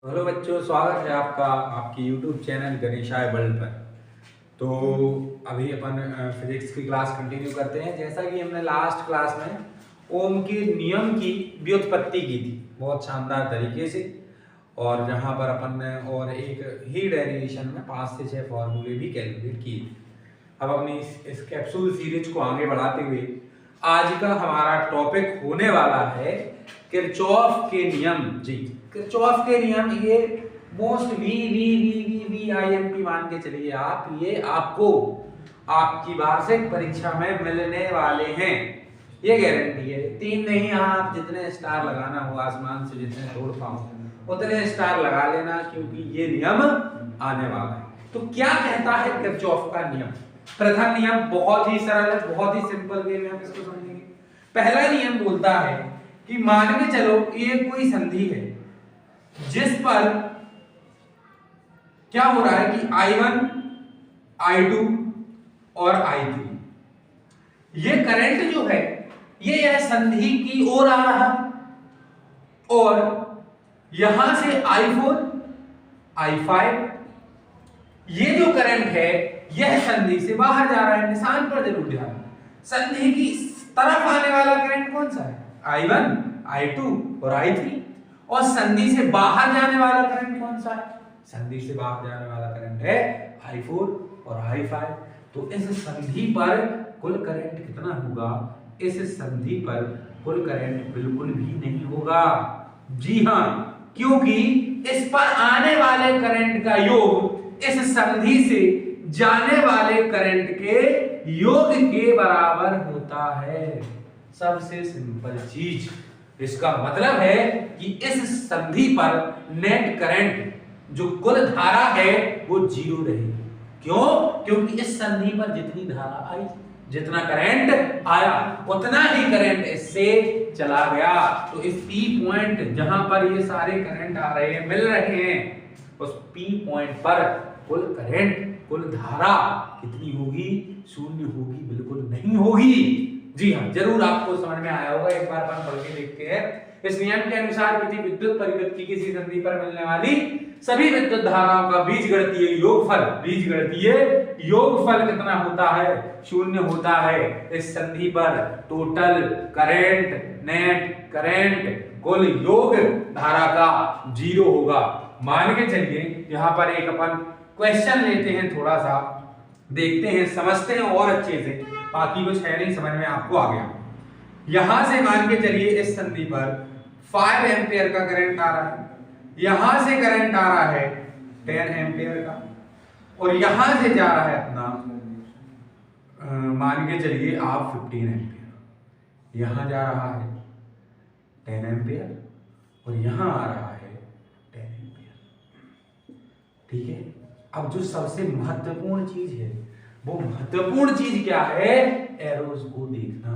Hello बच्चों, स्वागत है आपका आपकी यूट्यूब चैनल गणेशाय वर्ल्ड पर। तो अभी अपन फिजिक्स की क्लास कंटिन्यू करते हैं। जैसा कि हमने लास्ट क्लास में ओम के नियम की व्युत्पत्ति की थी बहुत शानदार तरीके से, और जहां पर अपन ने और एक ही डेरिवेशन में 5 से 6 फॉर्मूले भी कैलकुलेट किए थे। अब अपनी इस कैप्सूल सीरीज को आगे बढ़ाते हुए आज का हमारा टॉपिक होने वाला है किरचॉफ के नियम। जी, किरचॉफ के नियम, ये most V V V V V I M P मान के चलिए आप, ये आपको आपकी वार्षिक परीक्षा में मिलने वाले हैं, ये गारंटी है। 3 नहीं, आप जितने स्टार लगाना हो आसमान से जितने तोड़ पाओ उतने स्टार लगा लेना, क्योंकि ये नियम आने वाला है। तो क्या कहता है किरचॉफ का नियम? प्रथम नियम बहुत ही सरल है, बहुत ही सिंपल वे में हम इसको समझेंगे। पहला नियम बोलता है कि मान के चलो ये कोई संधि है जिस पर क्या हो रहा है कि I1, I2 और I3, ये करंट जो है ये यह संधि की ओर आ रहा है, और यहां से I4, I5, ये जो करंट है यह संधि से बाहर जा रहा है। निशान पर जरूर ध्यान। संधि की तरफ आने वाला करंट कौन सा है? I1, I2 और I3। और संधि से बाहर जाने वाला करंट कौन सा है? संधि से बाहर जाने वाला करंट है I4 और I5। तो इस संधि पर कुल करंट कितना होगा? इस संधि पर कुल करंट बिल्कुल भी नहीं होगा। जी हां, क्योंकि इस पर आने वाले करंट का योग इस संधि से जाने वाले करंट के योग के बराबर होता है। सबसे सिंपल चीज। इसका मतलब है कि इस संधि पर नेट करंट जो कुल धारा है वो 0 रहेगी। क्यों? क्योंकि इस संधि पर जितनी धारा आई, जितना करंट आया, उतना ही करंट इससे चला गया। तो इस P पॉइंट जहां पर ये सारे करंट आ रहे हैं, मिल रहे हैं, उस P पॉइंट पर कुल करंट, कुल धारा कितनी होगी? 0 होगी, बिल्कुल नहीं होगी। जी हाँ, जरूर आपको समझ में आया होगा। एक बार अपन पढ़ के देखते हैं। इस नियम के अनुसार किसी विद्युत परिपथ की किसी संधि पर मिलने वाली सभी विद्युत धाराओं का बीजगणितीय योगफल कितना होता है? 0 होता है। इस संधि पर टोटल करंट, नेट करंट, कुल योग धारा का 0 होगा। मान के चलिए यहां पर एक अपन क्वेश्चन लेते हैं, थोड़ा सा देखते हैं, समझते हैं और अच्छे से। बाकी कुछ है नहीं, समझ में आपको आ गया। यहां से मान के चलिए इस संधि पर 5 एम्पियर का करंट आ रहा है, यहां से करंट आ रहा है 10 एम्पियर का, और यहां से जा रहा है अपना मान के चलिए आप 15 एम्पियर। यहां जा रहा है 10 एम्पियर और यहां आ रहा है 10 एम्पियर। ठीक है। अब जो सबसे महत्वपूर्ण चीज है, वो महत्वपूर्ण चीज क्या है? एरोज को देखना।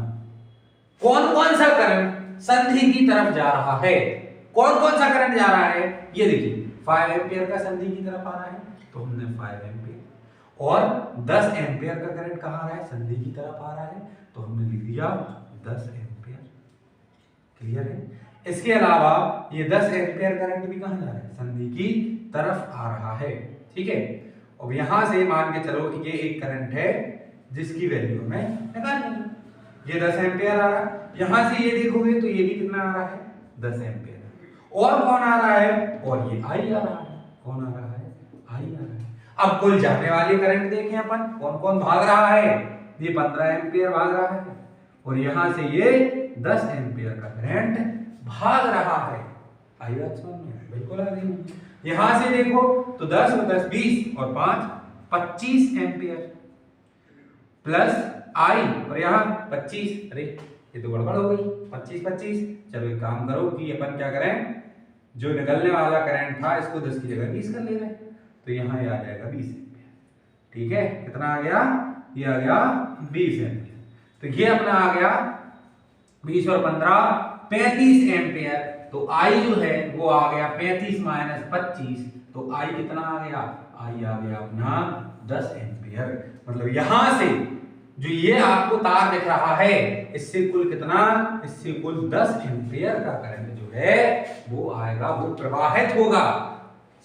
कौन कौन सा करंट संधि की तरफ जा रहा है? कौन कौन सा करंट जा रहा है? ये देखिए, 5 एम्पियर का संधि की तरफ आ रहा है, तो हमने 5 एम्पियर, और 10 एम्पियर का करंट कहां आ रहा है? संधि की तरफ आ रहा है, तो हमने लिख दिया 10 एम्पियर। क्लियर है? इसके अलावा ये 10 एम्पियर करंट भी कहां जा रहा है? संधि की तरफ आ रहा है। ठीक है। अब यहां से मान के चलो ये एक करंट है जिसकी वैल्यू हमें निकाल लेंगे। ये 10 एम्पियर आ रहा है। यहां से ये देखोगे तो ये भी कितना आ रहा है? 10 एम्पियर। और कौन आ रहा है? और ये आई आ रहा है। कौन आ रहा है? आई आ रहा है। अब कुल जाने वाले करंट देखें अपन, कौन कौन भाग रहा है? ये 15 एम्पियर भाग रहा है, और यहां से ये 10 एम्पियर का करंट भाग रहा है। आई बात समझ में? बिल्कुल आ रही है। यहां से देखो तो 10 और 10 20 और 5 25 एम्पियर प्लस आई, और यहां 25। अरे ये तो गड़बड़ हो गई, 25 25। चलो एक काम करो कि अपन क्या करें, जो निकलने वाला करंट था इसको 10 की जगह 20 कर ले रहे, तो यहां ये आ जाएगा 20 एम्पियर। ठीक है। कितना आ गया? ये आ गया 20 एम्पियर। तो ये अपना आ गया 20 और 15 35 एम्पियर। तो आई जो है वो आ गया 35 माइनस 25, तो आई कितना आ गया? आई आ गया अपना 10 एम्पियर। मतलब यहां से जो ये आपको तार दिख रहा है, इससे कुल कितना? इससे कुल 10 एम्पियर का करंट जो है वो आएगा, वो प्रवाहित होगा।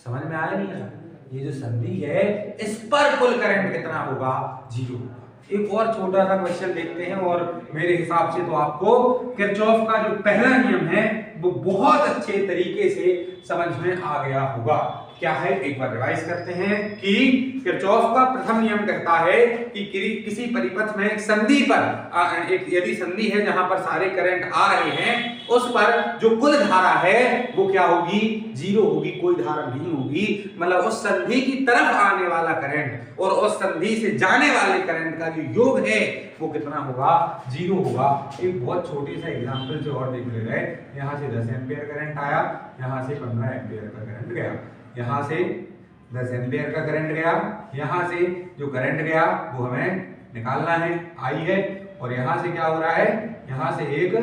समझ में आया नहीं आया? ये जो संधि है इस पर कुल करंट कितना होगा? 0 होगा। एक और छोटा सा क्वेश्चन देखते हैं और मेरे हिसाब से तो आपको किरचॉफ का जो पहला नियम है वो बहुत अच्छे तरीके से समझ में आ गया होगा। क्या है, एक बार रिवाइज करते हैं कि किरचॉफ का प्रथम नियम कहता है कि किसी परिपथ में एक संधि पर एक यदि संधि है जहां पर सारे करंट आ रहे हैं, उस पर जो कुल धारा है वो क्या होगी? 0 होगी, कोई धारा नहीं होगी। मतलब उस संधि की तरफ आने वाला करंट और उस संधि से जाने वाले करंट का जो योग है वो कितना होगा? 0 होगा। एक बहुत छोटे सा एग्जांपल से और देख ले रहे हैं। यहाँ से 10 एम्पियर करंट आया, यहाँ से 15 एम्पियर का करंट गया, यहाँ से 10 एम्पियर का करंट गया, यहाँ से जो करंट गया वो हमें निकालना है, आई है। और यहाँ से क्या हो रहा है? यहाँ से एक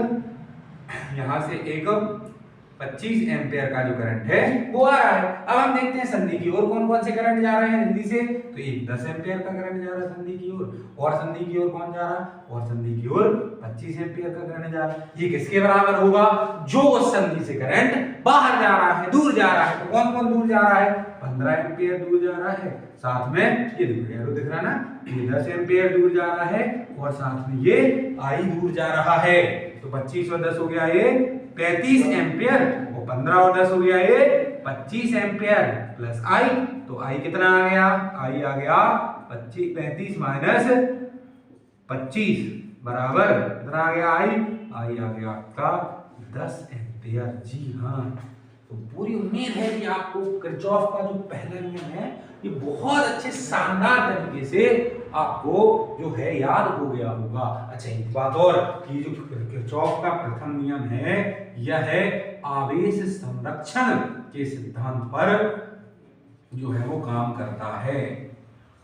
25 एम्पियर का जो करंट है वो आ रहा है। अब हम देखते हैं संधि की ओर कौन कौन से करंट जा रहे हैं जल्दी से। तो एक 10 एम्पियर का करंट जा रहा है संधि की ओर, और संधि की ओर कौन जा रहा है? और संधि की ओर 25 एम्पियर का करंट जा रहा है। ये किसके बराबर होगा? जो उस संधि से करंट बाहर जा रहा है, दूर जा रहा है। तो कौन कौन दूर जा रहा है? 15 एम्पियर दूर जा रहा है, साथ में ये दिख रहा है ना, ये 10 एम्पियर दूर जा रहा है, और साथ में ये आई दूर जा रहा है। तो 25 और 10 हो गया ये 35 एम्पियर, और 15 और 10 हो गया ये 25 एम्पियर प्लस आई। तो आई कितना आ गया? आई आ गया 35 माइनस 25 बराबर कितना आ गया? आई आ गया आपका 10 एम्पियर। जी हाँ, तो पूरी उम्मीद है कि आपको किरचॉफ का जो पहला नियम है ये बहुत अच्छे शानदार तरीके से आपको जो है याद हो गया होगा। अच्छा, एक बात और कि जो किरचॉफ का प्रथम नियम है यह है आवेश संरक्षण के सिद्धांत पर जो है वो काम करता है।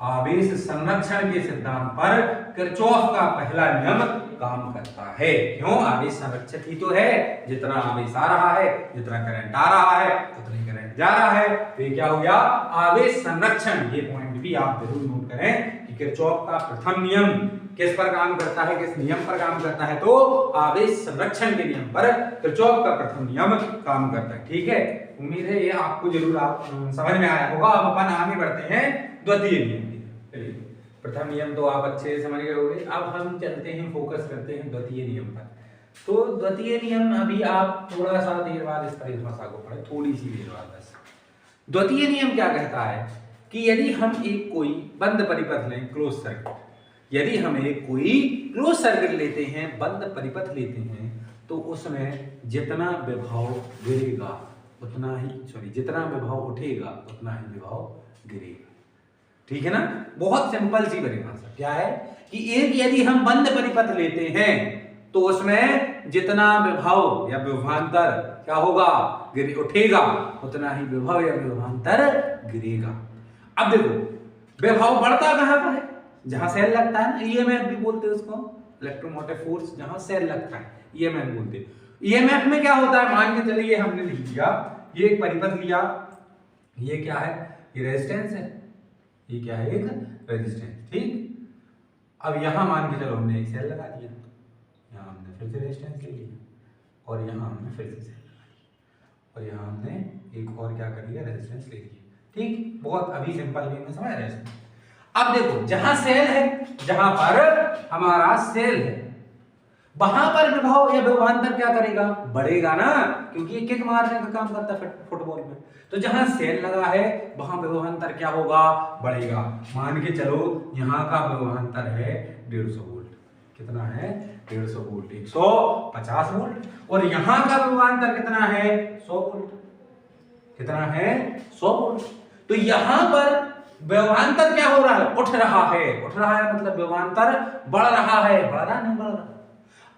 आवेश संरक्षण के सिद्धांत पर किरचॉफ का पहला नियम काम करता है। क्यों? आवेश संरक्षक ही तो है। जितना आवेश आ रहा है, जितना करंट आ रहा है, उतना ही करंट जा रहा है। तो ये क्या हो गया? आवेश संरक्षण। ये पॉइंट भी आप जरूर नोट करें कि किरचॉफ का प्रथम नियम किस पर काम करता है, किस नियम पर काम करता है? तो आवेश संरक्षण के नियम पर किरचॉफ का प्रथम नियम काम करता है। ठीक है, उम्मीद है ये आपको जरूर समझ में आया होगा। अब अपन आगे बढ़ते हैं द्वितीय नियम। प्रथम नियम तो आप अच्छे से समझ गए होंगे। अब हम चलते हैं, फोकस करते हैं द्वितीय नियम पर। तो द्वितीय नियम अभी आप थोड़ा सा देर बाद इस परिभाषा को पढ़े, थोड़ी सी देर बाद बस। द्वितीय नियम क्या कहता है कि यदि हम एक कोई बंद परिपथ लें, क्लोज सर्किट, यदि हम एक कोई क्लोज सर्किट लेते हैं, बंद परिपथ लेते हैं, तो उसमें जितना विभव गिरेगा उतना ही, जितना विभव उठेगा उतना ही विभव गिरेगा। ठीक है ना? बहुत सिंपल सी परिभाषा क्या है कि एक यदि हम बंद परिपथ लेते हैं तो उसमें जितना विभव या विभवांतर क्या होगा? उठेगा, उतना ही विभव या विभवांतर गिरेगा। अब देखो, विभव बढ़ता कहां पर है? जहां सेल लगता है ना, ईएमएफ भी बोलते हैं उसको, इलेक्ट्रोमोटिव फोर्स, जहां सेल लगता है ईएमएफ बोलते हैं। ईएमएफ में क्या होता है? मान के चलिए हमने लिख दिया, ये एक परिपथ लिया, ये क्या है? ये रेजिस्टेंस है, ये क्या है? एक रेजिस्टेंस। ठीक, अब यहां मान के चलो हमने एक सेल लगा दिया, यहां हमने फिर से रेजिस्टेंस ले लिया, और यहां हमने फिर से सेल लगा दिया, और यहां हमने एक और क्या कर लिया? रेजिस्टेंस ले लिया। ठीक, बहुत अभी सिंपल वे में समझ रहे हैं। अब देखो, जहां सेल है, जहां पर हमारा सेल है, वहां पर विभव या विभवांतर क्या करेगा? बढ़ेगा ना, क्योंकि ये किक मारने का काम करता है फुटबॉल में। तो जहां सेल लगा है वहां विभवांतर क्या होगा? बढ़ेगा। मान के चलो यहाँ का विभवांतर है 150 वोल्ट। कितना है? 150 वोल्ट, 150 वोल्ट। और यहाँ का विभवांतर कितना है? 100 वोल्ट। कितना है? 100 वोल्ट। तो यहाँ पर विभवांतर क्या हो रहा है? उठ रहा है। उठ रहा है मतलब विभवांतर बढ़ रहा है। बढ़ रहा नहीं? बढ़ रहा।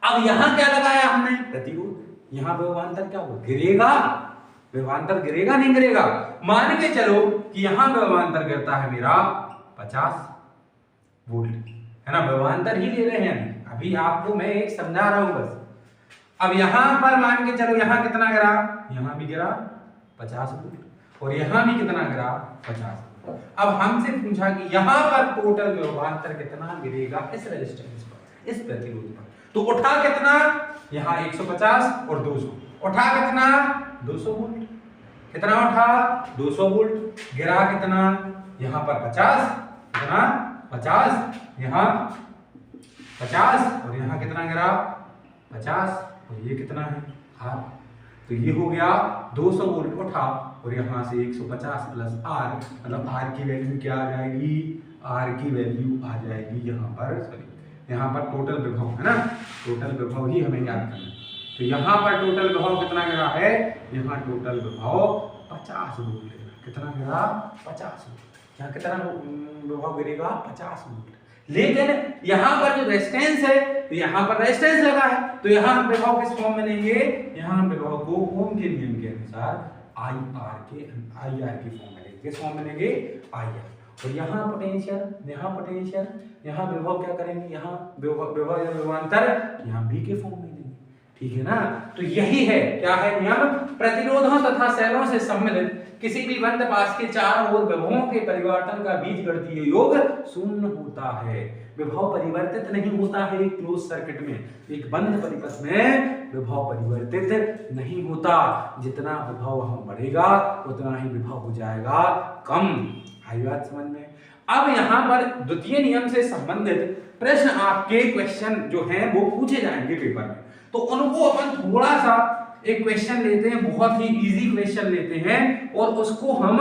अब यहां क्या लगाया हमने? प्रतिरोध। यहां विभवांतर क्या होगा? गिरेगा। विभवांतर गिरेगा नहीं गिरेगा? मान के चलो कि यहां विभवांतर गिरता है मेरा 50 वोल्ट, है ना? विभवांतर ही ले रहे हैं अभी, आपको मैं एक समझा रहा हूं बस। अब यहां पर मान के चलो यहां कितना गिरा? यहां भी गिरा 50 वोल्ट, और यहां भी कितना गिरा? 50 वोल्ट। अब हमसे पूछा कि यहां पर टोटल विभवांतर कितना गिरेगा इस रेजिस्टेंस पर, इस प्रतिरोध पर। तो उठा कितना? यहां 150 और 200, उठा कितना? 200 वोल्ट। कितना उठा 200 वोल्ट, गिरा कितना यहाँ पर 50, कितना 50, यहाँ 50 और यहाँ कितना गिरा 50 और ये कितना है R। तो ये हो गया 200 वोल्ट उठा और यहाँ से 150 प्लस R, मतलब R की वैल्यू क्या आ जाएगी, R की वैल्यू आ जाएगी यहाँ पर, सॉरी यहाँ पर टोटल विभव है ना, टोटल विभव ही हमें याद करना है। तो यहाँ पर टोटल विभव कितना गिरा है, यहाँ टोटल विभव 50 वोल्ट गिरा, कितना गिरा 50 वोल्ट, यहाँ कितना विभव गिरेगा 50 वोल्ट। लेकिन यहाँ पर जो रेजिस्टेंस है, तो यहाँ पर रेजिस्टेंस लगा है, तो यहाँ हम विभव किस फॉर्म में लेंगे, यहाँ हम विभव को ओम के नियम के अनुसार आई आर की फॉर्म में लेंगे, किस फॉर्म में लेंगे आई आर। और यहाँ पोटेंशियल, यहाँ विभव क्या करेंगे, यहाँ विभव या विभवांतर यहाँ बी के फॉर्म में लेंगे, ठीक है ना। तो यही है क्या है नियम, प्रतिरोधों तथा सेलों से सम्मिलित किसी भी बंद पास के चारों ओर विभवों के परिवर्तन का बीजगणितीय योग शून्य होता है। विभव परिवर्तित नहीं होता है एक क्लोज सर्किट में, एक बंद परिपथ में विभव परिवर्तित नहीं होता। जितना विभव हम बढ़ेगा उतना ही विभव हो जाएगा कम। आई बात समझ में। अब यहाँ पर द्वितीय नियम से संबंधित प्रश्न आपके क्वेश्चन जो हैं वो पूछे जाएंगे पेपर में, तो उनको अपन थोड़ा सा एक क्वेश्चन लेते हैं, बहुत ही इजी क्वेश्चन लेते हैं और उसको हम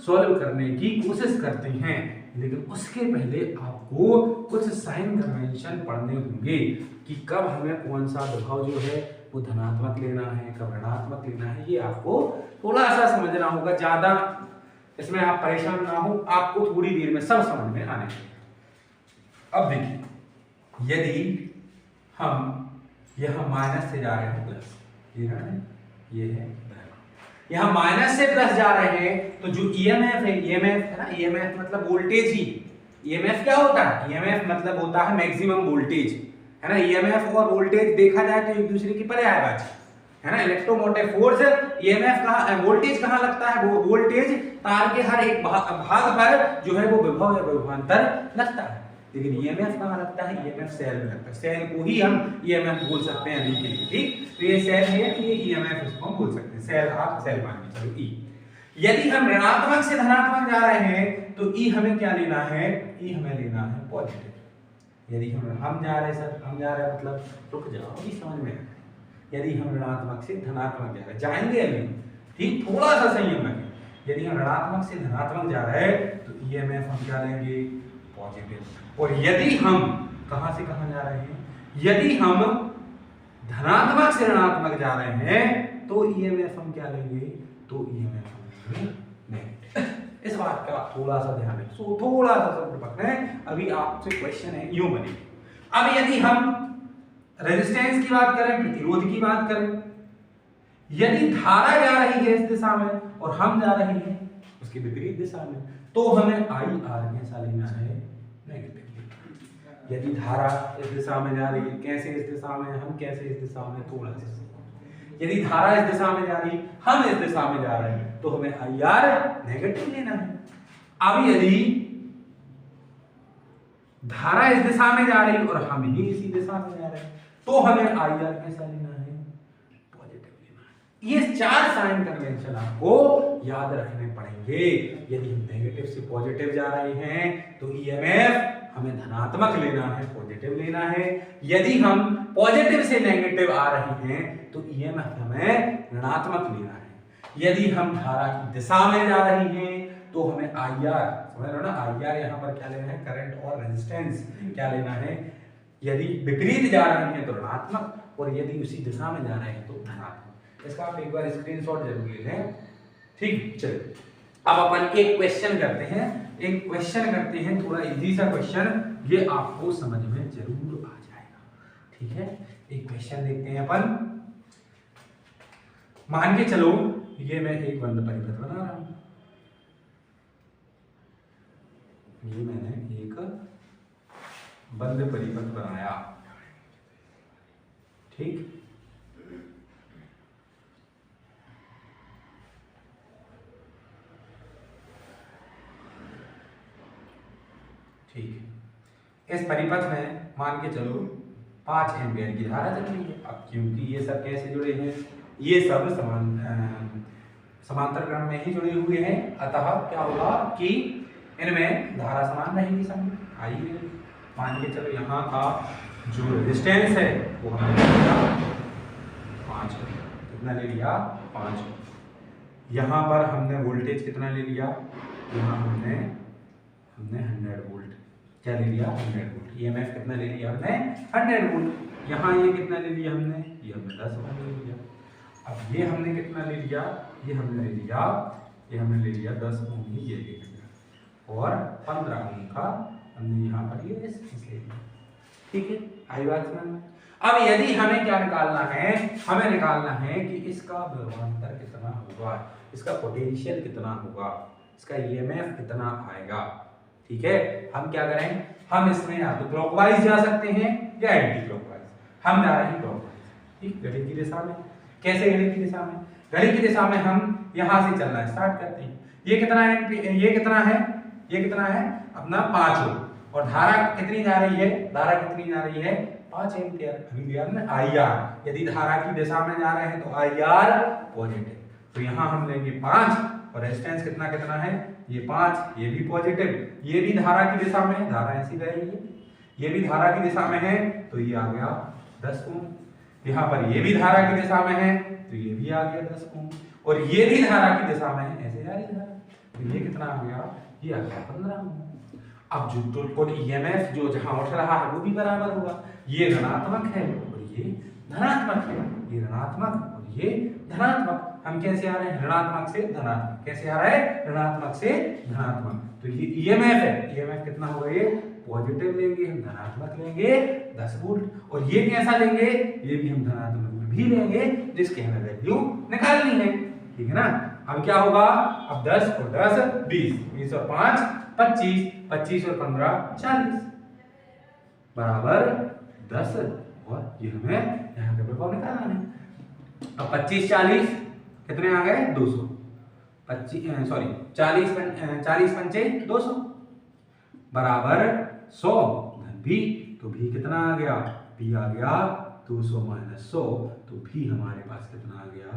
सॉल्व करने की कोशिश करते हैं। लेकिन उसके पहले आपको कुछ साइन कन्वेंशन पढ़ने होंगे कि कब हमें कौन सा विभव जो है वो धनात्मक लेना है, कब ऋणात्मक लेना है, ये आपको थोड़ा सा समझना होगा। ज्यादा इसमें आप परेशान ना हो, आपको थोड़ी देर में सब समझ में आने चाहिए। अब देखिए, यदि हम यहाँ माइनस से जा रहे हैं प्लस, ये है यहाँ माइनस से प्लस जा रहे हैं, तो जो ईएमएफ है, ईएमएफ है ना, ईएमएफ मतलब वोल्टेज ही, ईएमएफ क्या होता है, ईएमएफ मतलब होता है मैक्सिमम वोल्टेज, है ना। ईएमएफ और वोल्टेज देखा जाए तो एक दूसरे की पर्यायवाची है ना। इलेक्ट्रोमोटिव फोर्स, ईएमएफ कहाँ, वोल्टेज कहाँ लगता है, वो वोल्टेज तार के हर एक भाग पर जो है वो विभव या विभवांतर लगता है। लेकिन ईएमएफ कहाँ लगता है, ईएमएफ सेल में लगता है। सेल को ही हम ईएमएफ बोल सकते हैं अभी के लिए, ठीक। तो ये सेल है, ये ईएमएफ इसको हम बोल सकते हैं, सेल आप सेल मान के चलो ई। यदि हम ऋणात्मक से धनात्मक जा रहे हैं तो ई हमें क्या लेना है, ई हमें लेना है पॉजिटिव। यदि हम जा रहे हैं सर, हम जा रहे हैं मतलब रुक जाओ अभी समझ में। यदि हम ऋणात्मक से धनात्मक जा रहे हैं, जाएंगे अभी, ठीक, थोड़ा सा संयम रखें। यदि हम ऋणात्मक से धनात्मक जा रहे हैं तो ईएमएफ हम क्या लेंगे, पॉजिटिव। और यदि हम कहां से कहां जा रहे हैं, यदि हम धनात्मक से ऋणात्मक जा रहे हैं तो ईएमएफ हम क्या लेंगे, तो ईएमएफ हम लेंगे नेगेटिव। इस बात का थोड़ा सा ध्यान रखें, सो थोड़ा सा सब पकड़ें। अभी आपसे क्वेश्चन है यूं बने। अब यदि हम रेजिस्टेंस की बात करें, प्रतिरोध की बात करें, यदि धारा जा रही है इस दिशा में और हम जा रहे हैं उसकी विपरीत दिशा में, तो हमें आई आर कैसा लेना है, नेगेटिव। यदि धारा इस दिशा में जा रही है, कैसे इस दिशा में, हम कैसे इस दिशा में, थोड़ा सा। यदि धारा इस दिशा में जा रही, हम इस दिशा में जा रहे हैं, तो हमें आई आर नेगेटिव लेना है। अब यदि धारा इस दिशा में जा रही और हम ही इसी दिशा में जा रहे हैं, तो हमें आई आर कैसा लेना है, पॉजिटिव लेना है। ये चार साइन कन्वेंशन आपको याद रखने पड़ेंगे। यदि हम नेगेटिव से पॉजिटिव जा रहे हैं तो ईएमएफ हमें धनात्मक लेना है, पॉजिटिव लेना है। यदि हम पॉजिटिव से नेगेटिव आ रहे हैं तो ईएमएफ हमें ऋणात्मक लेना है। यदि हम धारा की दिशा में जा रही हैं तो हमें आईआर, समझ रहे हो ना, आईआर यहाँ पर क्या लेना है, करंट और रेजिस्टेंस क्या लेना है। यदि विपरीत जा रहे हैं तो ऋणात्मक, और यदि उसी दिशा में जा रहे हैं तो धनात्मक। इसका आप एक बार स्क्रीनशॉट जरूर ले लें, ठीक। चलिए अब अपन एक क्वेश्चन करते हैं, थोड़ा इजी सा क्वेश्चन, ये आपको समझ में जरूर आ जाएगा, ठीक है। एक क्वेश्चन देखते हैं अपन। मान के चलो ये मैं एक बंद परिपथ बना रहा हूं, ये मैंने एक बंद परिपथ बनाया, ठीक। ठीक, इस परिपथ में मान के चलो 5 एम्पीयर की धारा चल रही है। अब क्योंकि ये सब कैसे जुड़े हैं, ये सब समांतर क्रम में ही जुड़े हुए हैं, अतः क्या होगा कि इनमें धारा समान रहेगी सब। आइए मान के चलो यहाँ का जो रेजिस्टेंस है वो हमने ले लिया 5, कितना ले लिया 5। यहाँ पर हमने वोल्टेज कितना ले लिया, यहाँ हमने 100 वोल्ट क्या ले लिया 100 वोल्ट। ईएमएफ कितना ले लिया हमने 100 वोल्ट। यहाँ ये कितना ले लिया हमने, ये हमने 10 ओम ले लिया। अब ये हमने कितना ले लिया, ये हमने ले लिया 10 ओम ही ये ले लिया और 15 ओम का हमने यहाँ पर ये रेजिस्टेंस ले लिया। ठीक है, आई बात समझ में। अब यदि हमें क्या निकालना है, हमें निकालना है कि इसका विभवांतर कितना होगा, इसका पोटेंशियल कितना होगा, इसका ईएमएफ कितना आएगा। ठीक है, हम क्या करें, हम इसमें या तो क्लॉकवाइज जा सकते हैं या एंटी क्लॉकवाइज। हम जा रहे हैं क्लॉकवाइज। ठीक, घड़ी की दिशा में। कैसे घड़ी की दिशा में, घड़ी की दिशा में हम यहाँ से चलना स्टार्ट करते हैं। ये कितना है, ये कितना है अपना 5 ओम और धारा कितनी जा रही है, धारा कितनी जा रही है 5 एम्पियर। अभी दिया हमने IR, यदि धारा की दिशा में जा रहे हैं तो IR पॉजिटिव, तो यहाँ हम लेंगे 5 और रेजिस्टेंस कितना है ये 5, ये भी पॉजिटिव, ये भी धारा की दिशा में है, धारा ऐसी बह रही है, ये भी धारा की दिशा में है तो ये आ गया 10 ओम। यहाँ पर ये भी धारा की दिशा में है तो ये भी आ गया 10 ओम और ये भी धारा की दिशा में है, ऐसे जा रही धारा, तो ये कितना आ गया, ये आ गया 15 ओम। अब जो कुल ईएमएफ जो जहां उठ रहा है वो भी बराबर होगा, ये ऋणात्मक है और ये धनात्मक है, ये ऋणात्मक और ये धनात्मक। हम कैसे आ रहे हैं, ऋणात्मक से धनात्मक। कैसे आ रहा है, ऋणात्मक से धनात्मक। तो ये ईएमएफ है, ईएमएफ कितना होगा, ये पॉजिटिव लेंगे, हम धनात्मक लेंगे 10 वोल्ट और ये कैसा लेंगे, ये भी हम धनात्मक में भी लेंगे जिसके हमें वैल्यू निकालनी है। ठीक है ना। अब क्या होगा, अब 10 और 10 20, 20 और 5 25, 25 और 15 40 बराबर 10 और ये हमें यहाँ पे विभव निकालना है। अब 25 40 कितने आ गए 200, 40 पंचे 200 बराबर 100 धन भी, तो भी कितना आ गया, भी आ गया 200 माइनस 100, तो भी हमारे पास कितना आ गया,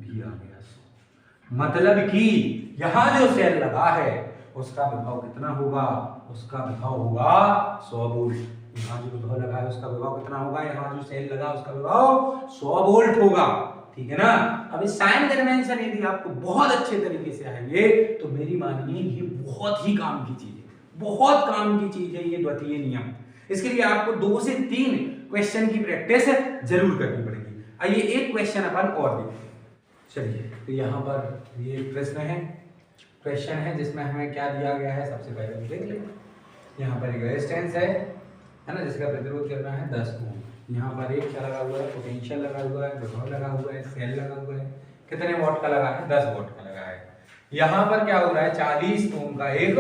भी आ गया 100। मतलब कि यहाँ जो सेल लगा है उसका विभव कितना होगा, उसका विभव होगा 100 वोल्ट। यहाँ जो विभव लगा है उसका विभव कितना होगा, यहाँ जो सेल लगा उसका विभव 100 वोल्ट होगा। ठीक है ना। अब इस साइन कन्वेंशन यदि आपको बहुत अच्छे तरीके से आएंगे तो मेरी मानिए ये बहुत ही काम की चीज है, बहुत काम की चीज है ये द्वितीय नियम। इसके लिए आपको 2 से 3 क्वेश्चन की प्रैक्टिस जरूर करनी पड़ेगी। आइए एक क्वेश्चन अपन और देखते हैं। चलिए, तो यहाँ पर ये प्रश्न है, क्वेश्चन है जिसमें हमें क्या दिया गया है, सबसे पहले देख लें। यहाँ पर एक रेजिस्टेंस है ना, जिसका प्रतिरोध करना है 10 ओम। यहाँ पर एक क्या लगा हुआ है, पोटेंशियल लगा हुआ है, विभव लगा हुआ है, सेल लगा हुआ है। कितने वोल्ट का लगा है, 10 वोल्ट का लगा है। यहाँ पर क्या हो रहा है, 40 ओम का एक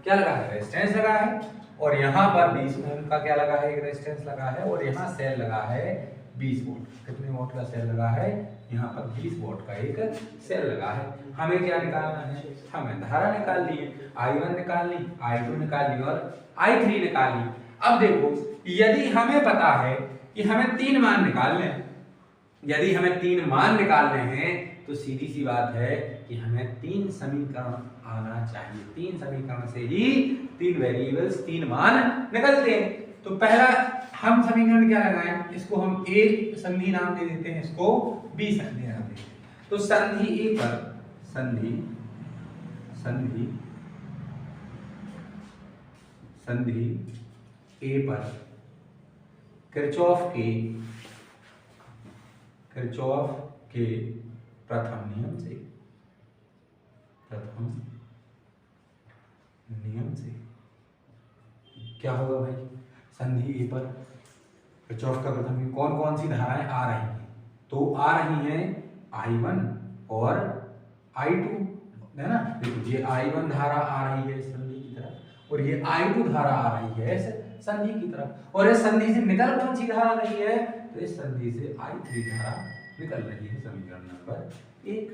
क्या लगा है, रेजिस्टेंस लगा है और यहाँ पर 20 ओम का क्या लगा है, एक रेजिस्टेंस लगा है और यहाँ सेल लगा है 20 वोल्ट। कितने वोल्ट का सेल लगा है, यहाँ पर 20 वोल्ट का एक सेल लगा है। हमें क्या निकालना है, हमें धारा निकाल ली है, I1 निकाल ली, I2 निकाल ली और I3 निकाल ली। अब देखो, यदि हमें पता है कि हमें 3 मान निकालने हैं, यदि हमें 3 मान निकालने हैं तो सीधी सी बात है कि हमें 3 समीकरण आना चाहिए। 3 समीकरण से ही 3 वेरिएबल्स 3 मान निकलते हैं। तो पहला हम समीकरण क्या लगाएं, इसको हम A संधि नाम दे देते हैं, इसको B संधि नाम दे देते हैं। तो संधि A पर संधि A पर किरचॉफ के प्रथम नियम से क्या होगा भाई, संधि ए पर किरचॉफ का प्रथम नियम, कौन कौन सी धाराएं आ रही हैं, तो आ रही हैं I1 और I2 है ना। देखो ये I1 धारा आ रही है संधि की तरफ और ये I2 धारा आ रही है संधि की तरफ, और इस संधि से निकल कौन सी धारा रही है, तो इस संधि से I3 धारा निकल रही है, समीकरण नंबर 1।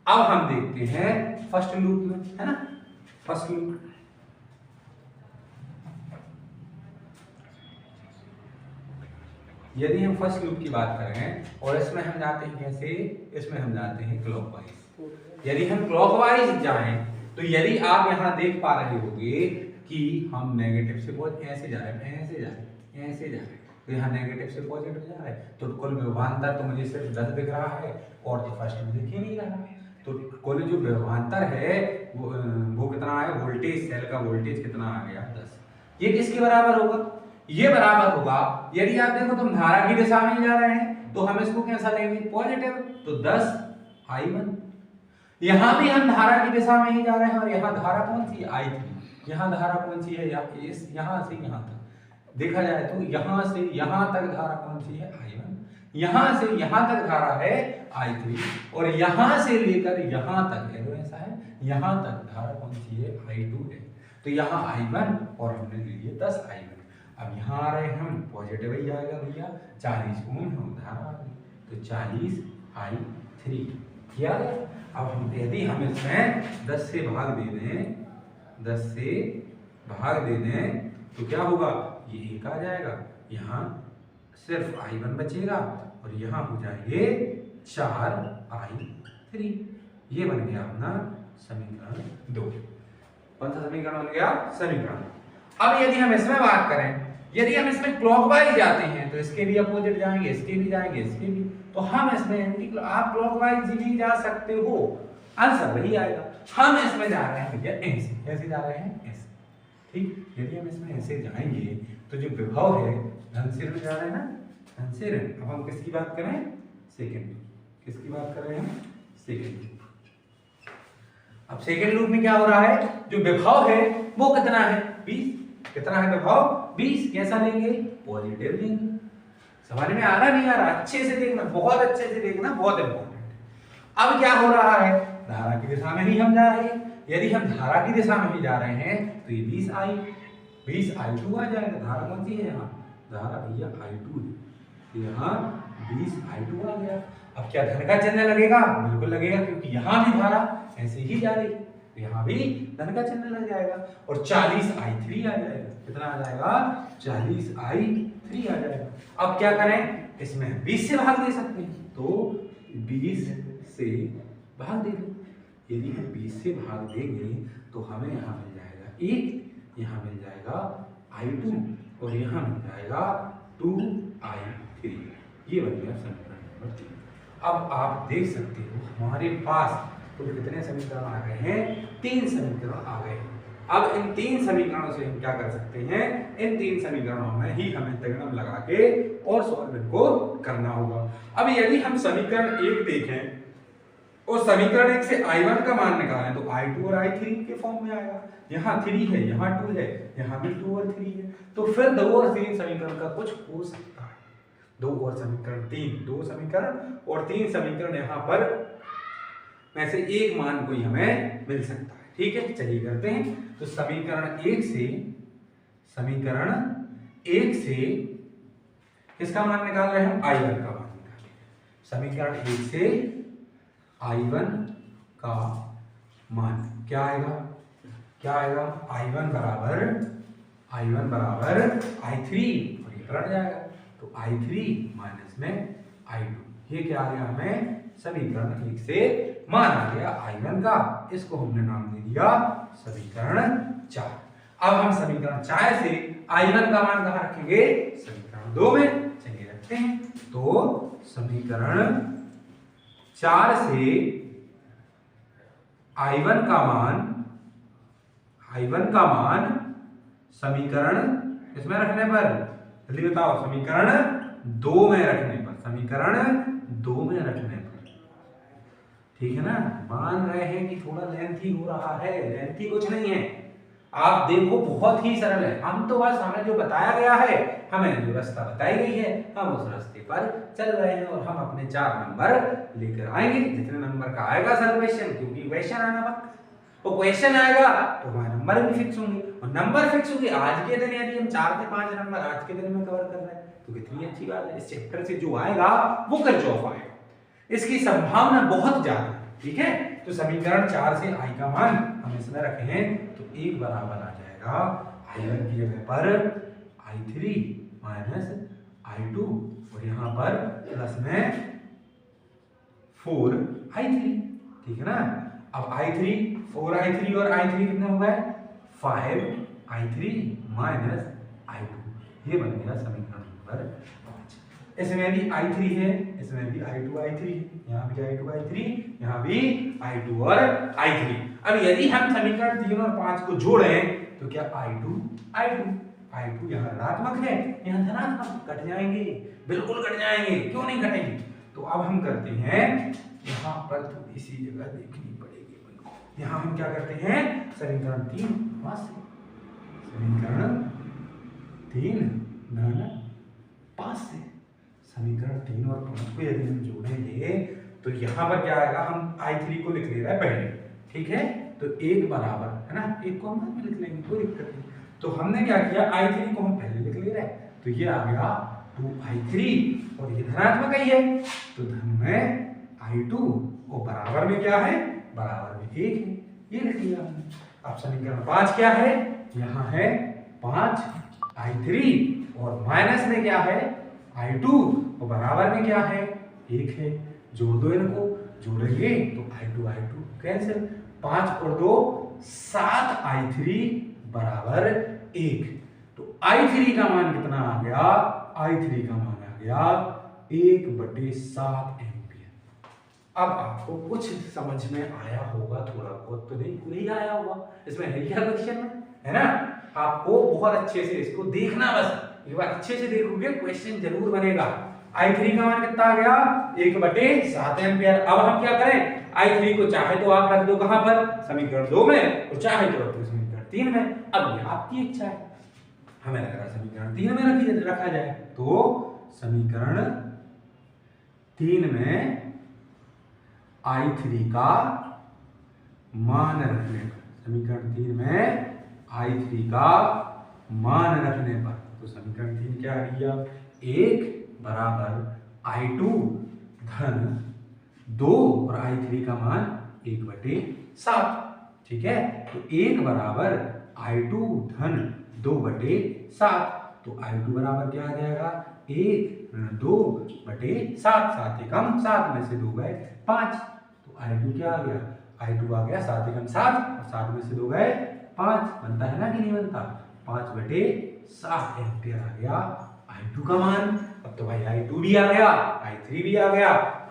अब हम देखते हैं फर्स्ट लूप में, है ना, फर्स्ट लूप। यदि हम फर्स्ट लूप की बात करें और इसमें हम जाते हैं कैसे, इसमें हम जाते हैं क्लॉकवाइज। यदि हम क्लॉकवाइज जाएं तो यदि आप यहाँ देख पा रहे होंगे कि हम नेगेटिव से ऐसे जा रहे हैं, ऐसे जा रहे हैं, ऐसे जा रहे हैं, तो यहाँ नेगेटिव से पॉजिटिव जा रहा है, तो कुल विभवांतर तो मुझे सिर्फ 10 दिख रहा है और तो फर्स्ट में दिख ही नहीं रहा है। तो कुल जो विभवांतर है वो कितना है, वोल्टेज सेल का वोल्टेज कितना आ गया 10। ये किसके बराबर होगा, ये बराबर होगा, यदि आप देखो तुम धारा की दिशा में जा रहे हैं तो हम इसको कैसा लेंगे, पॉजिटिव, तो 10 I1। यहां भी हम धारा की दिशा में ही जा रहे हैं और यहाँ धारा कौन सी है, I3। यहाँ धारा कौन सी है, यहाँ से यहाँ तक देखा जाए तो यहाँ से यहाँ तक धारा कौन सी है, I1। यहाँ से यहाँ तक धारा है I3 और यहाँ से लेकर यहाँ तक है, तो ऐसा है, यहाँ तक धारा कौन सी है, I2 है। तो यहाँ I1 और हमने ले लिए 10 I1। अब यहाँ आ रहे हैं हम, पॉजिटिव ही आएगा भैया, 40 ओम हम धारा आ गई, तो 40 I3 किया गया। अब हम यदि हम इसमें 10 से भाग दे दें, 10 से भाग दे दें तो क्या होगा, ये 1 आ जाएगा, यहाँ सिर्फ I1 बचेगा और यहाँ हो जाएंगे 4 I3। ये बन गया अपना समीकरण 2। कौन सा समीकरण बन गया, समीकरण। अब यदि हम इसमें बात करें, यदि हम इसमें क्लॉकवाइज जाते हैं तो इसके भी अपोजिट जाएंगे, इसके भी जाएंगे, इसके भी, तो हम इसमें एंटी, आप क्लॉकवाइज भी जा सकते हो, आंसर वही आएगा। हम इसमें जा रहे हैं भैया ऐसे, कैसे जा रहे हैं, ऐसे, ठीक। यदि हम इसमें ऐसे जाएंगे तो जो विभव है धन से ऋण जा रहे हैं ना, धन से ऋण। अब हम किसकी बात करें, सेकंड, किसकी बात कर रहे हैं, सेकंड। अब सेकंड लूप में क्या हो रहा है, जो विभव है वो कितना है, 20। कितना है विभव, 20। कैसा लेंगे, पॉजिटिव लेंगे। समझ में आ रहा नहीं आ रहा, अच्छे से देखना, बहुत अच्छे से देखना, बहुत इंपॉर्टेंट। अब क्या हो रहा है, धारा की दिशा में ही हम जा रहे हैं। यदि हम धारा की दिशा में ही जा रहे हैं तो ये 20 I2 आ जाएगा। धारा कौन सी है यहाँ, धारा भैया I2 है, यहाँ 20 I2 आ गया। अब क्या धन का चिन्ह लगेगा, बिल्कुल लगेगा, क्योंकि यहाँ भी धारा ऐसे ही जा रही है, तो यहाँ भी धन का चिन्ह लग जाएगा और 40 I3 आ जाएगा। कितना आ जाएगा, 40 I3 आ जाएगा। अब क्या करें, इसमें 20 से भाग दे सकते हैं, तो 20 से भाग दे दें। यदि हम 20 से भाग देंगे तो हमें यहाँ मिल जाएगा 1, यहाँ मिल जाएगा I2 और यहाँ मिल जाएगा 2 I3। ये बन गया समीकरण नंबर 3। अब आप देख सकते हो हमारे पास कुल कितने समीकरण आ गए हैं, 3 समीकरण आ गए हैं। अब इन 3 समीकरणों से हम क्या कर सकते हैं, इन 3 समीकरणों में ही हमें त्रिकोण लगा के और सॉल्व इनको करना होगा। अब यदि हम समीकरण 1 देखें और समीकरण 1 से I1 का मान निकालें तो I2 और I3 के फॉर्म में आएगा। यहाँ 3 है, यहाँ 2 है, यहाँ भी 2 और 3 है, तो फिर 2 और 3 समीकरण का कुछ हो सकता है। 2 और समीकरण 3, 2 समीकरण और 3 समीकरण यहाँ पर में से एक मान कोई हमें मिल सकता है। ठीक है, चलिए करते हैं। तो समीकरण 1 से किसका मान निकाल रहे हैं हम, I1 का मान निकाल रहे हैं। समीकरण 1 से I1 का मान क्या आएगा, क्या आएगा, I1 बराबर I3 और ये कट जाएगा, तो I3 माइनस में I2। ये क्या आ गया, हमें समीकरण 1 से मान आ गया I1 का, इसको हमने नाम दे दिया समीकरण 4। अब हम समीकरण 4 से I1 का मान कहाँ रखेंगे, समीकरण 2 में। चलिए रखते हैं। तो समीकरण 4 से I1 का मान समीकरण इसमें रखने पर, जल्दी बताओ, समीकरण 2 में रखने पर, समीकरण 2 में रखने पर, ठीक है ना। मान रहे हैं कि थोड़ा लेंथी हो रहा है, लेंथी कुछ नहीं है, आप देखो बहुत ही सरल है। हम तो बस हमें जो बताया गया है, हमें जो रास्ता बताई गई है, हम उस रास्ते पर चल रहे हैं और हम अपने 4 नंबर लेकर आएंगे। जितने नंबर का आएगा सर क्वेश्चन, क्योंकि क्वेश्चन आना वक्त, वो क्वेश्चन आएगा तो हमारे नंबर भी फिक्स होंगे, और नंबर फिक्स होंगे आज के दिन। यदि हम 4 से 5 नंबर आज के दिन में कवर कर रहे हैं तो कितनी अच्छी बात है। इस चैप्टर से जो आएगा वो किरचॉफ आएगा, इसकी संभावना बहुत ज्यादा है। ठीक है, तो समीकरण 4 से I का मान हम इसमें रखें तो 1 बराबर आ जाएगा I1 की जगह पर I3 माइनस I2 और यहाँ पर प्लस में 4 I3। ठीक है ना। अब I3 4I3 और I3 कितने हो गए 5I3 माइनस I2, ये बन गया समीकरण नंबर 5। इसमें भी I3 है, इसमें भी I2 I3, यहाँ भी I2 I3, यहाँ भी I2 और I3। अब यदि हम समीकरण 3 और 5 को जोड़ें तो क्या I2 यहाँ ऋणात्मक है, यहाँ धनात्मक, कट जाएंगे, बिल्कुल कट जाएंगे, क्यों नहीं कटेंगे। तो अब हम करते हैं यहाँ पर थोड़ी सी जगह देखनी पड़ेगी बिल्कुल। यहाँ हम क्या करते हैं समीकरण 3 वहां से समीकरण 3 धन 5 से समीकरण 3 और 5 को यदि हम जोड़ेंगे तो यहाँ पर क्या आएगा, हम I3 को लिख ले रहे हैं पहले, ठीक है, तो 1 बराबर है ना, 1 को हम बाद में लिख लेंगे, कोई दिक्कत नहीं। तो हमने क्या किया I3 को हम पहले लिख ले रहे हैं, तो ये आ गया 2I3 और ये धनात्मक ही है, तो धन में I2 और बराबर में क्या है, बराबर में 1 है, ये लिख लिया हमने। अब समीकरण 5 क्या है, यहाँ है 5I3 और माइनस में क्या है I2 और बराबर में क्या है 1 है। जोड़ दो इनको, जोड़ेंगे तो I2 कैंसिल, 5 और 2 7I3 बराबर 1। तो I3 का मान कितना आ गया, I3 का मान आ गया 1/7 एम्पियर। अब आपको कुछ समझ में आया होगा, थोड़ा बहुत तो नहीं आया होगा, इसमें है क्या क्वेश्चन में, है ना। आपको बहुत अच्छे से इसको देखना, बस एक बार अच्छे से देखोगे क्वेश्चन जरूर बनेगा। I3 का मान कितना आ गया 1/7 एम्पियर। अब हम क्या करें, I3 को चाहे तो आप रख दो कहां पर, समीकरण 2 में, और चाहे तो रख दो समीकरण 3 में। अब ये आपकी इच्छा है, हमें लग रहा है समीकरण 3 में रखा जाए, तो समीकरण 3 में I3 का मान रखने पर, समीकरण 3 में I3 का मान रखने पर, तो समीकरण 3 क्या आ गया, 1 बराबर I2 धन 2 और I3 का मान 1/7, ठीक है। तो 1 बराबर I2 धन 2/7, तो I2 बराबर क्या आ जाएगा 1 2/7, 7 एकम 7 में से 2 गए 5, तो I2 क्या आ गया, I2 आ गया 7 एकम 7 और 7 में से 2 गए 5, बनता है ना कि नहीं बनता, 5/7 एम्पियर आ गया I2 का मान। अब तो भाई I2 भी आ गया, I3 भी आ गया,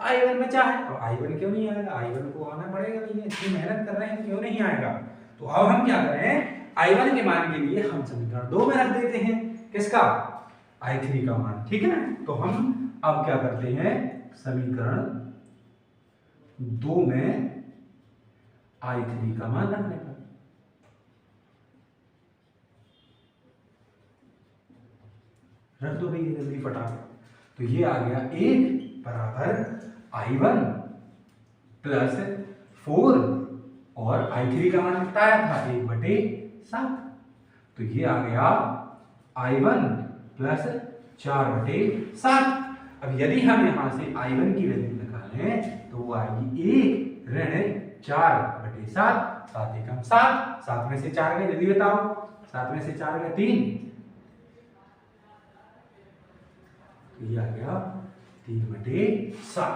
I1 में चाहे तो I1 क्यों नहीं आएगा, I1 को आना पड़ेगा भैया, इतनी मेहनत कर रहे हैं क्यों नहीं आएगा। तो अब हम क्या करें, I1 के मान के लिए हम समीकरण 2 में रख देते हैं, किसका, I3 का मान, ठीक है ना। तो हम अब क्या करते हैं, समीकरण 2 में I3 का मान रखने पर, रख दो भैया जल्दी फटाफट। तो ये आ गया 1 बराबर I1 प्लस 4 और I3 का मान कितना आया था 1/7, तो ये आ गया I1 प्लस 4/7। अब यदि हम यहाँ से I1 की वैल्यू निकालें तो वो आएगी 1 ऋण 4/7, 7 एकम 7, 7 में से 4 गए, जल्दी बताओ, 7 में से 4 गए 3, ये आ गया 3/7।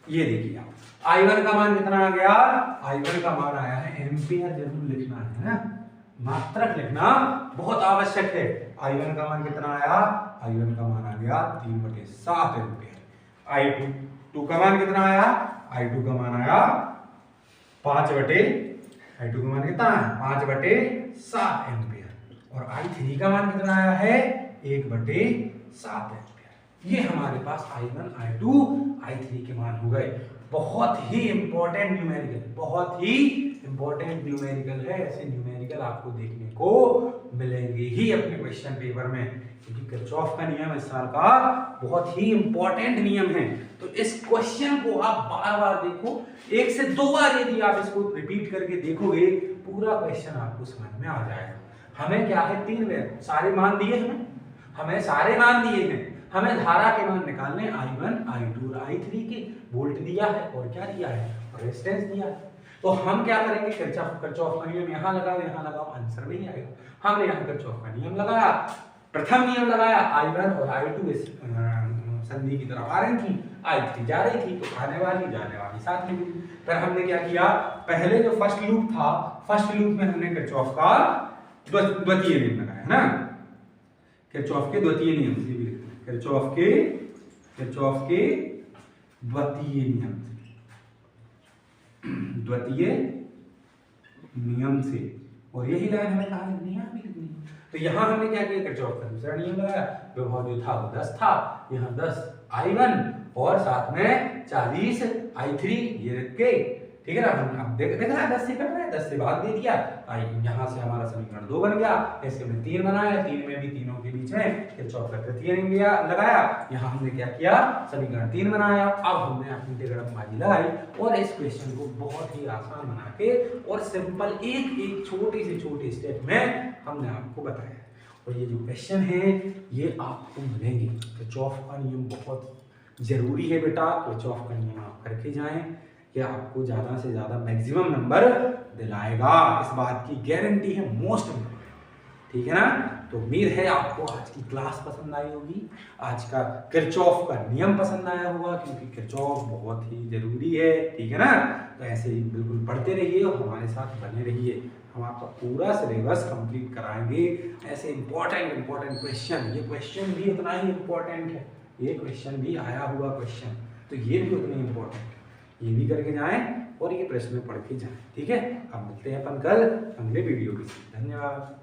ये देखिए आप I1 का मान कितना आ गया, I1 का मान आया है एम्पियर, जरूर लिखना है ना, मात्रक लिखना बहुत आवश्यक है। I1 का मान कितना आया, I1 का मान आ गया 3/7 एम्पियर। I2 का मान कितना आया, I2 का मान आया 5/I2 का मान कितना है 5/7 एम्पियर और I3 का मान कितना आया है 1/7 एम्पियर। ये हमारे पास I1, I2, I3 के मान हो गए। बहुत ही इंपॉर्टेंट न्यूमेरिकल, बहुत ही इंपॉर्टेंट न्यूमेरिकल है। ऐसे न्यूमेरिकल आपको देखने को मिलेंगे ही अपने क्वेश्चन पेपर में, क्योंकि किरचॉफ का नियम इस साल का बहुत ही इंपॉर्टेंट नियम है। तो इस क्वेश्चन को आप बार बार देखो, 1 से 2 बार यदि आप इसको रिपीट करके देखोगे पूरा क्वेश्चन आपको समझ में आ जाएगा। हमें क्या है, 3 सारे मान दिए हैं, हमें सारे मान दिए हैं, हमें धारा के मान निकालने I1, I2 और I3 के, वोल्ट दिया है और क्या दिया है, रेजिस्टेंस दिया है। तो हम क्या करेंगे, किरचॉफ का नियम यहाँ लगाओ, आंसर नहीं आएगा। हमने यहाँ किरचॉफ का नियम लगाया, प्रथम नियम लगाया, I1 और I2 इस संधि की तरफ आ रही थी, I3 जा रही थी तो आने वाली जाने वाली साथ में मिली। फिर हमने क्या किया, पहले जो फर्स्ट लूप था, फर्स्ट लूप में हमने किरचॉफ का द्वितीय नियम लगाया है ना, किरचॉफ के द्वितीय नियम से भी, किरचॉफ के द्वितीय नियम से, द्वितीय नियम से, और यही लाइन हमें कहाँ लिखनी है, यहाँ भी लिखनी है। तो यहाँ हमने क्या किया, किरचॉफ का दूसरा नियम लगाया, विभव जो था वो 10 था, यहाँ 10 I1 और साथ में 40 I3 ये रख के, ठीक है ना। हम अब देख रहे हैं 10 से कट रहा है, 10 से भाग दे दिया, यहाँ से हमारा समीकरण 2 बन गया, ऐसे हमने 3 बनाया, 3 में भी तीनों के बीच में किरचॉफ का तृतीय नियम लगाया, यहाँ हमने क्या किया, समीकरण 3 बनाया। अब हमने अपनी त्रिगुणितबाजी लगाई और इस क्वेश्चन को बहुत ही आसान बना के और सिंपल एक एक छोटे से छोटे स्टेप में हमने आपको बताया। और ये जो क्वेश्चन है ये आपको मिलेंगे, किरचॉफ का नियम बहुत जरूरी है बेटा, किरचॉफ का नियम आप करके जाएं, ये आपको ज़्यादा से ज़्यादा मैक्सिमम नंबर दिलाएगा, इस बात की गारंटी है, मोस्ट इम्पोर्टेंट, ठीक है ना। तो उम्मीद है आपको आज की क्लास पसंद आई होगी, आज का किरचॉफ का नियम पसंद आया होगा, क्योंकि किरचॉफ बहुत ही जरूरी है, ठीक है ना। तो ऐसे ही बिल्कुल पढ़ते रहिए और हमारे साथ बने रहिए, हम आपका पूरा सिलेबस कंप्लीट कराएंगे। ऐसे इंपॉर्टेंट क्वेश्चन, ये क्वेश्चन भी उतना ही इम्पोर्टेंट है, ये क्वेश्चन भी आया हुआ क्वेश्चन, तो ये भी उतने इम्पोर्टेंट, ये भी करके जाएं और ये प्रश्न पढ़ के जाएं, ठीक है। अब मिलते हैं अपन कल अगले वीडियो के साथ, धन्यवाद।